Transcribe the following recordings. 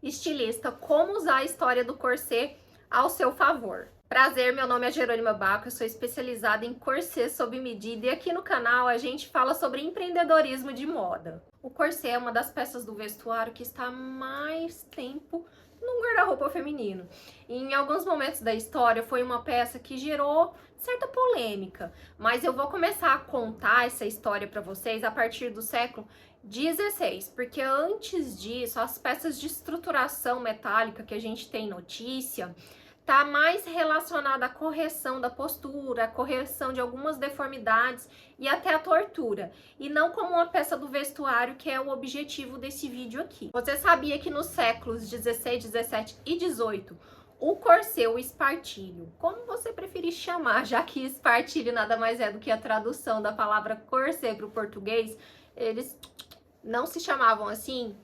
estilista, como usar a história do corset ao seu favor. Prazer, meu nome é Jerônima Baco, eu sou especializada em corset sob medida e aqui no canal a gente fala sobre empreendedorismo de moda. O corset é uma das peças do vestuário que está há mais tempo no guarda-roupa feminino. E em alguns momentos da história foi uma peça que gerou certa polêmica, mas eu vou começar a contar essa história para vocês a partir do século 16, porque antes disso, as peças de estruturação metálica que a gente tem notícia tá mais relacionada à correção da postura, à correção de algumas deformidades e até a tortura, e não como uma peça do vestuário, que é o objetivo desse vídeo aqui. Você sabia que nos séculos 16, 17 e 18, o corset, o espartilho, como você preferir chamar, já que espartilho nada mais é do que a tradução da palavra corset para o português, eles não se chamavam assim.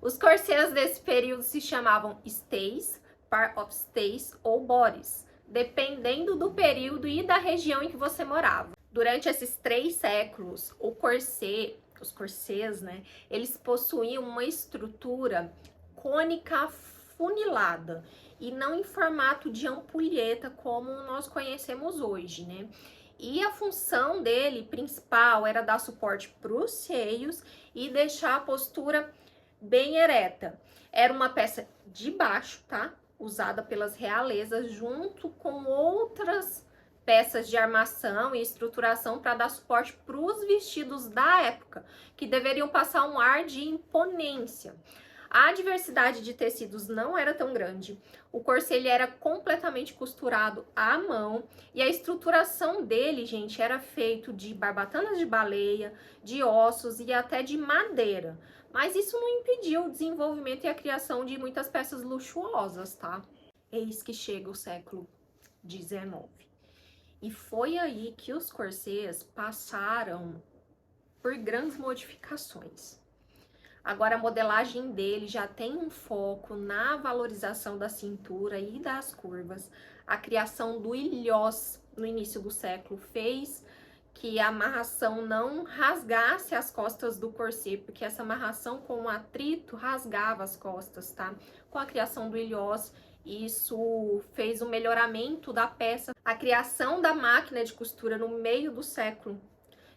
Os corsets desse período se chamavam stays, par of stays ou bodies, dependendo do período e da região em que você morava. Durante esses 3 séculos, o corset, os corsets, né, eles possuíam uma estrutura cônica funilada e não em formato de ampulheta como nós conhecemos hoje, né? E a função dele principal era dar suporte para os seios e deixar a postura bem ereta. Era uma peça de baixo, tá? Usada pelas realezas junto com outras peças de armação e estruturação para dar suporte para os vestidos da época, que deveriam passar um ar de imponência. A diversidade de tecidos não era tão grande, o corset ele era completamente costurado à mão e a estruturação dele, gente, era feito de barbatanas de baleia, de ossos e até de madeira. Mas isso não impediu o desenvolvimento e a criação de muitas peças luxuosas, tá? Eis que chega o século XIX. E foi aí que os corsets passaram por grandes modificações. Agora a modelagem dele já tem um foco na valorização da cintura e das curvas. A criação do ilhós no início do século fez que a amarração não rasgasse as costas do corset, porque essa amarração com o atrito rasgava as costas, tá? Com a criação do ilhós, isso fez um melhoramento da peça. A criação da máquina de costura no meio do século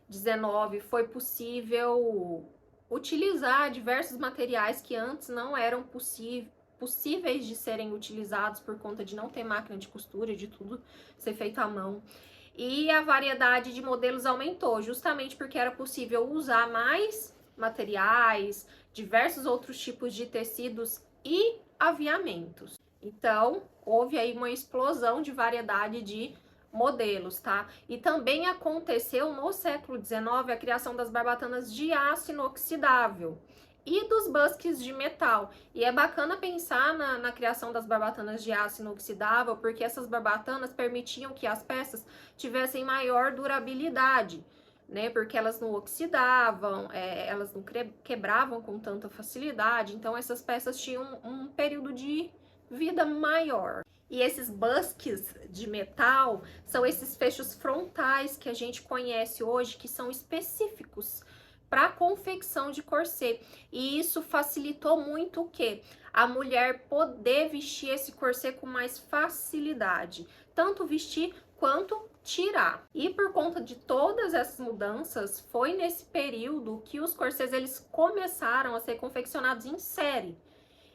XIX foi possível utilizar diversos materiais que antes não eram possíveis de serem utilizados por conta de não ter máquina de costura, de tudo ser feito à mão. E a variedade de modelos aumentou, justamente porque era possível usar mais materiais, diversos outros tipos de tecidos e aviamentos. Então, houve aí uma explosão de variedade de modelos, tá? E também aconteceu no século XIX a criação das barbatanas de aço inoxidável e dos busques de metal. E é bacana pensar na criação das barbatanas de aço inoxidável, porque essas barbatanas permitiam que as peças tivessem maior durabilidade, né? Porque elas não oxidavam, elas não quebravam com tanta facilidade. Então essas peças tinham um período de vida maior. E esses busques de metal são esses fechos frontais que a gente conhece hoje, que são específicos para a confecção de corset. E isso facilitou muito o quê? A mulher poder vestir esse corset com mais facilidade. Tanto vestir quanto tirar. E por conta de todas essas mudanças, foi nesse período que os corsets eles começaram a ser confeccionados em série.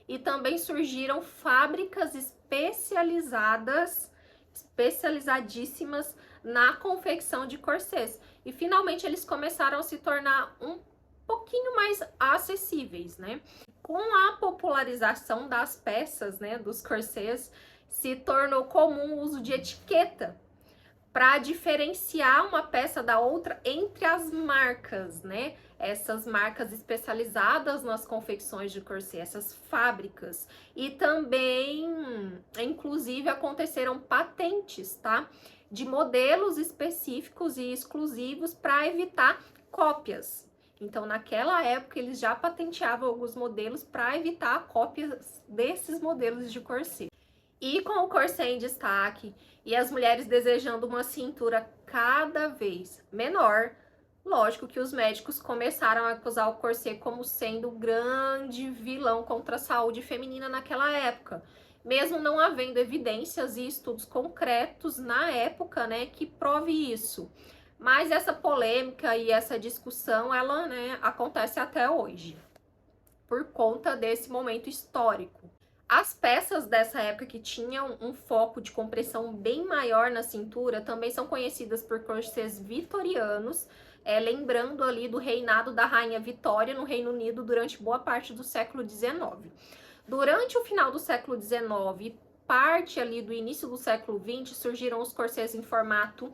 E também surgiram fábricas especializadíssimas na confecção de corsets. E finalmente eles começaram a se tornar um pouquinho mais acessíveis, né? Com a popularização das peças, né, dos corsets, se tornou comum o uso de etiqueta para diferenciar uma peça da outra entre as marcas, né? Essas marcas especializadas nas confecções de corset, essas fábricas. E também, inclusive, aconteceram patentes, tá? De modelos específicos e exclusivos para evitar cópias. Então, naquela época, eles já patenteavam alguns modelos para evitar cópias desses modelos de corset. E com o corset em destaque e as mulheres desejando uma cintura cada vez menor, Lógico que os médicos começaram a acusar o corset como sendo o grande vilão contra a saúde feminina naquela época, mesmo não havendo evidências e estudos concretos na época, né, que prove isso. Mas essa polêmica e essa discussão, ela, né, acontece até hoje, por conta desse momento histórico. As peças dessa época que tinham um foco de compressão bem maior na cintura também são conhecidas por corsês vitorianos, lembrando ali do reinado da Rainha Vitória no Reino Unido durante boa parte do século XIX. Durante o final do século XIX, parte ali do início do século XX, surgiram os corsês em formato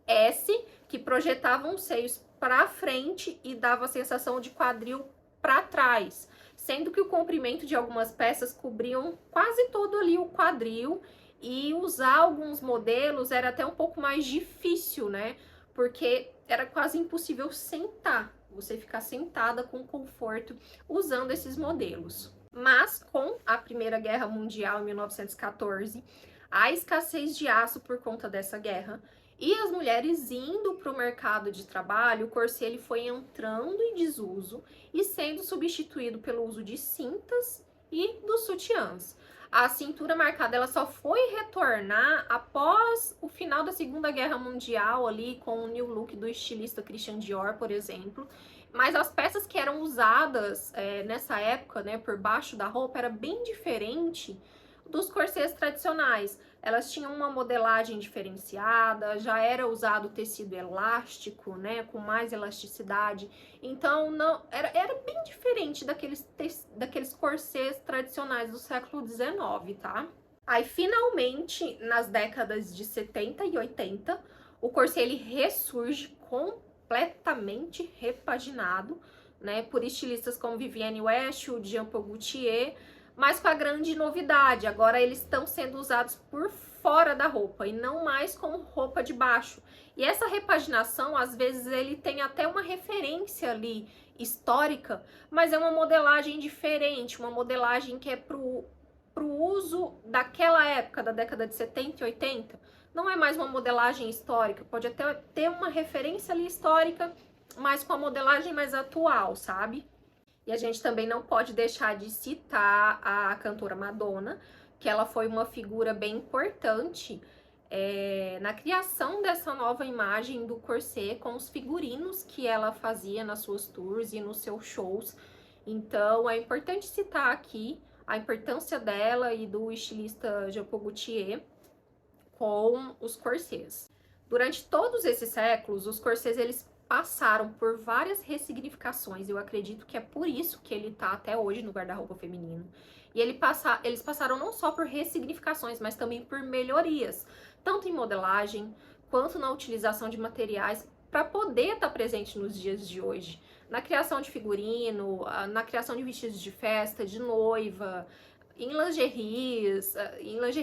S, que projetavam os seios para frente e dava a sensação de quadril para trás, sendo que o comprimento de algumas peças cobriam quase todo ali o quadril, e usar alguns modelos era até um pouco mais difícil, né? Porque era quase impossível sentar, você ficar sentada com conforto usando esses modelos. Mas com a Primeira Guerra Mundial em 1914, a escassez de aço por conta dessa guerra e as mulheres indo para o mercado de trabalho, o corset ele foi entrando em desuso e sendo substituído pelo uso de cintas e dos sutiãs. A cintura marcada ela só foi retornar após o final da Segunda Guerra Mundial, ali com o new look do estilista Christian Dior, por exemplo. Mas as peças que eram usadas nessa época, né, por baixo da roupa, era bem diferente dos corsês tradicionais. Elas tinham uma modelagem diferenciada, já era usado tecido elástico, né, com mais elasticidade. Então, não era bem diferente daqueles corsês tradicionais do século XIX, tá? Aí, finalmente, nas décadas de 70 e 80, o corset ele ressurge completamente repaginado, né, por estilistas como Vivienne Westwood, Jean Paul Gaultier, mas com a grande novidade, agora eles estão sendo usados por fora da roupa e não mais como roupa de baixo. E essa repaginação, às vezes, ele tem até uma referência ali histórica, mas é uma modelagem diferente, uma modelagem que é pro uso daquela época, da década de 70 e 80. Não é mais uma modelagem histórica, pode até ter uma referência ali histórica, mas com a modelagem mais atual, sabe? E a gente também não pode deixar de citar a cantora Madonna, que ela foi uma figura bem importante na criação dessa nova imagem do corset, com os figurinos que ela fazia nas suas tours e nos seus shows. Então é importante citar aqui a importância dela e do estilista Jean Paul Gaultier com os corsets. Durante todos esses séculos, os corsets eles passaram por várias ressignificações. Eu acredito que é por isso que ele tá até hoje no guarda-roupa feminino. E eles passaram não só por ressignificações, mas também por melhorias, tanto em modelagem quanto na utilização de materiais para poder estar presente nos dias de hoje. Na criação de figurino, na criação de vestidos de festa, de noiva, em lingerie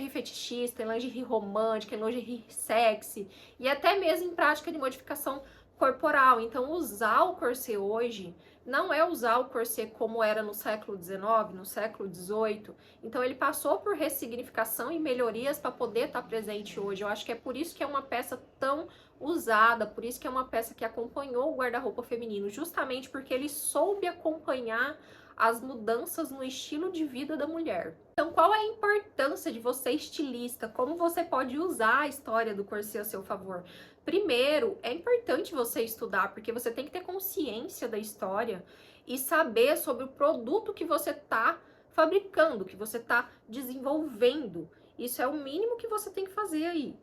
fetichista, em lingerie romântica, em lingerie sexy e até mesmo em prática de modificação corporal. Então, usar o corset hoje não é usar o corset como era no século XIX, no século XVIII. Então, ele passou por ressignificação e melhorias para poder estar presente hoje. Eu acho que é por isso que é uma peça tão usada, por isso que é uma peça que acompanhou o guarda-roupa feminino, justamente porque ele soube acompanhar as mudanças no estilo de vida da mulher. Então, qual é a importância de você, estilista? Como você pode usar a história do corset a seu favor? Primeiro, é importante você estudar, porque você tem que ter consciência da história e saber sobre o produto que você está fabricando, que você está desenvolvendo. Isso é o mínimo que você tem que fazer aí,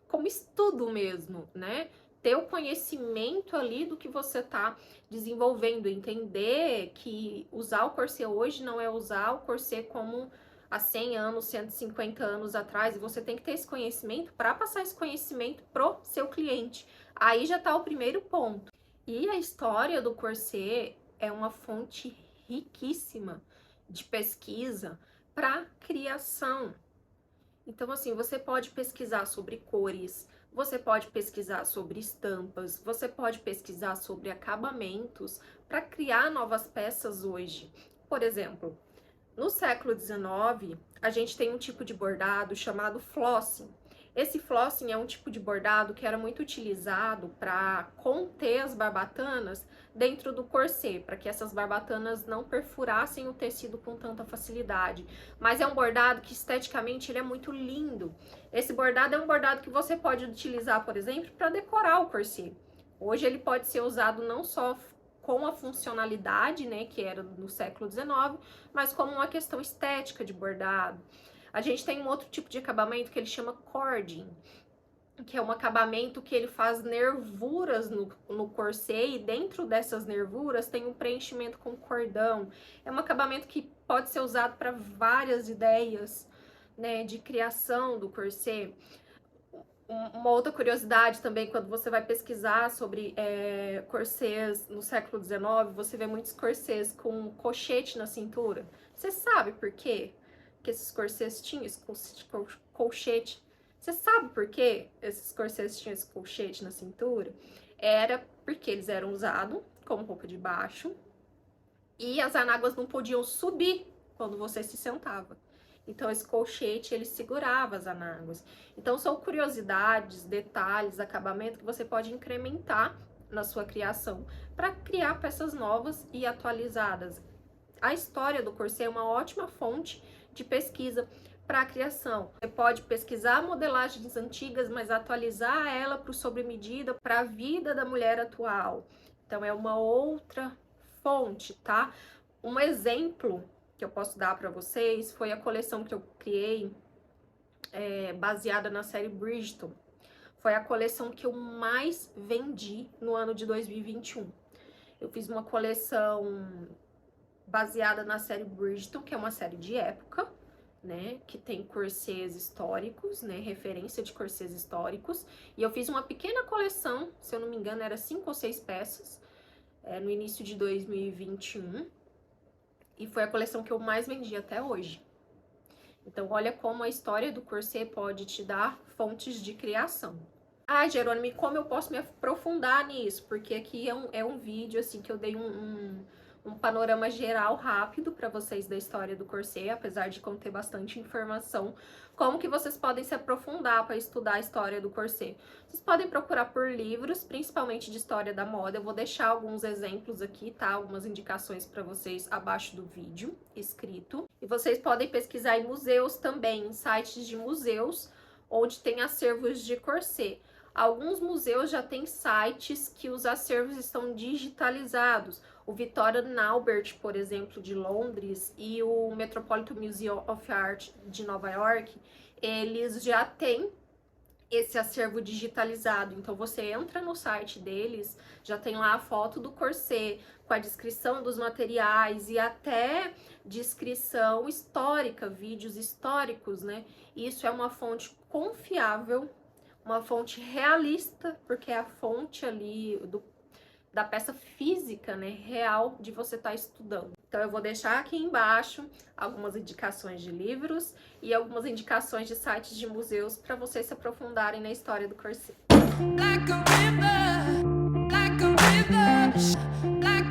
como estudo mesmo, né? Ter o conhecimento ali do que você está desenvolvendo, entender que usar o corset hoje não é usar o corset como há 100 anos, 150 anos atrás, e você tem que ter esse conhecimento para passar esse conhecimento pro seu cliente. Aí já tá o primeiro ponto. E a história do corset é uma fonte riquíssima de pesquisa para criação. Então, assim, você pode pesquisar sobre cores, você pode pesquisar sobre estampas, você pode pesquisar sobre acabamentos para criar novas peças hoje. Por exemplo, no século XIX, a gente tem um tipo de bordado chamado flossing. Esse flossing é um tipo de bordado que era muito utilizado para conter as barbatanas dentro do corset, para que essas barbatanas não perfurassem o tecido com tanta facilidade. Mas é um bordado que esteticamente ele é muito lindo. Esse bordado é um bordado que você pode utilizar, por exemplo, para decorar o corset. Hoje ele pode ser usado não só com a funcionalidade, né, que era no século XIX, mas como uma questão estética de bordado. A gente tem um outro tipo de acabamento que ele chama cording, que é um acabamento que ele faz nervuras no corset, e dentro dessas nervuras tem um preenchimento com cordão. É um acabamento que pode ser usado para várias ideias, né, de criação do corset. Uma outra curiosidade também, quando você vai pesquisar sobre corsês no século XIX, você vê muitos corsês com colchete na cintura. Você sabe por quê que esses corsês tinham esse colchete? Você sabe por que esses corsês tinham esse colchete na cintura? Era porque eles eram usados como roupa de baixo e as anáguas não podiam subir quando você se sentava. Então, esse colchete, ele segurava as anáguas. Então, são curiosidades, detalhes, acabamento que você pode incrementar na sua criação para criar peças novas e atualizadas. A história do corset é uma ótima fonte de pesquisa para a criação. Você pode pesquisar modelagens antigas, mas atualizar ela para o sob medida, para a vida da mulher atual. Então, é uma outra fonte, tá? Um exemplo que eu posso dar para vocês foi a coleção que eu criei baseada na série Bridgerton. Foi a coleção que eu mais vendi no ano de 2021. Eu fiz uma coleção baseada na série Bridgerton, que é uma série de época, né, que tem corsês históricos, né, referência de corsês históricos, e eu fiz uma pequena coleção, se eu não me engano era 5 ou 6 peças, no início de 2021, e foi a coleção que eu mais vendi até hoje. Então, olha como a história do corset pode te dar fontes de criação. Ah, Jerônimo, e como eu posso me aprofundar nisso? Porque aqui é um vídeo, assim, que eu dei um panorama geral rápido para vocês da história do corset, apesar de conter bastante informação. Como que vocês podem se aprofundar para estudar a história do corset? Vocês podem procurar por livros, principalmente de história da moda. Eu vou deixar alguns exemplos aqui, tá? Algumas indicações para vocês abaixo do vídeo, escrito. E vocês podem pesquisar em museus também, em sites de museus, onde tem acervos de corset. Alguns museus já têm sites que os acervos estão digitalizados. O Victoria and Albert, por exemplo, de Londres, e o Metropolitan Museum of Art de Nova York, eles já têm esse acervo digitalizado. Então, você entra no site deles, já tem lá a foto do corset, com a descrição dos materiais e até descrição histórica, vídeos históricos, né? Isso é uma fonte confiável, uma fonte realista, porque é a fonte ali da peça física, né, real de você estar estudando. Então, eu vou deixar aqui embaixo algumas indicações de livros e algumas indicações de sites de museus para vocês se aprofundarem na história do corset.